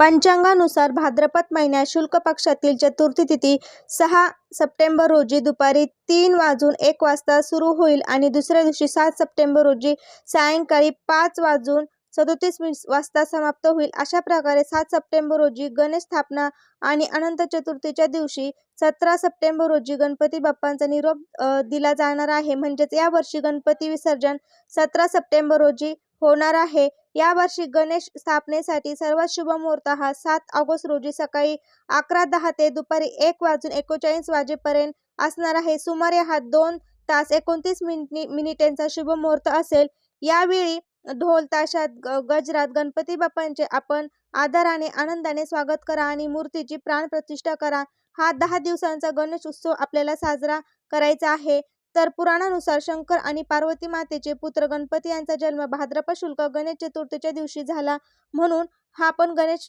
पंचांगानुसार भाद्रपद महिन्यात शुक्ल पक्षातील चतुर्थी तिथी 6 सप्टेंबर रोजी दुपारी 3:01 सुरू होईल आणि दुसऱ्या दिवशी 7 सप्टेंबर रोजी सायंकाळी 5:37 समाप्त होईल. अशा प्रकारे 7 सप्टेंबर रोजी गणेश स्थापना आणि अनंत चतुर्थीच्या दिवशी 17 सप्टेंबर रोजी गणपती बाप्पांचा निरोप दिला जाणार आहे. म्हणजेच यावर्षी गणपती विसर्जन 17 सप्टेंबर रोजी होणार आहे. यावर्षी गणेश स्थापनेसाठी सर्वात शुभ मुहूर्त हा 7 ऑगस्ट रोजी सकाळी 11:10 ते दुपारी 1:39 वाजेपर्यंत असणार आहे. सुमारे हा 2 तास 29 मिनिटांचा शुभ मुहूर्त असेल. यावेळी ढोल ताशात गजरात गणपती बाप्पांचे आपण आदराने आनंदाने स्वागत करा आणि मूर्तीची प्राणप्रतिष्ठा करा. हा 10 दिवसांचा गणेश उत्सव आपल्याला साजरा करायचा आहे. तर पुराणानुसार शंकर आणि पार्वती मातेचे पुत्र गणपती यांचा जन्म भाद्रपद शुक्ल गणेश चतुर्थीच्या दिवशी झाला, म्हणून हा पण गणेश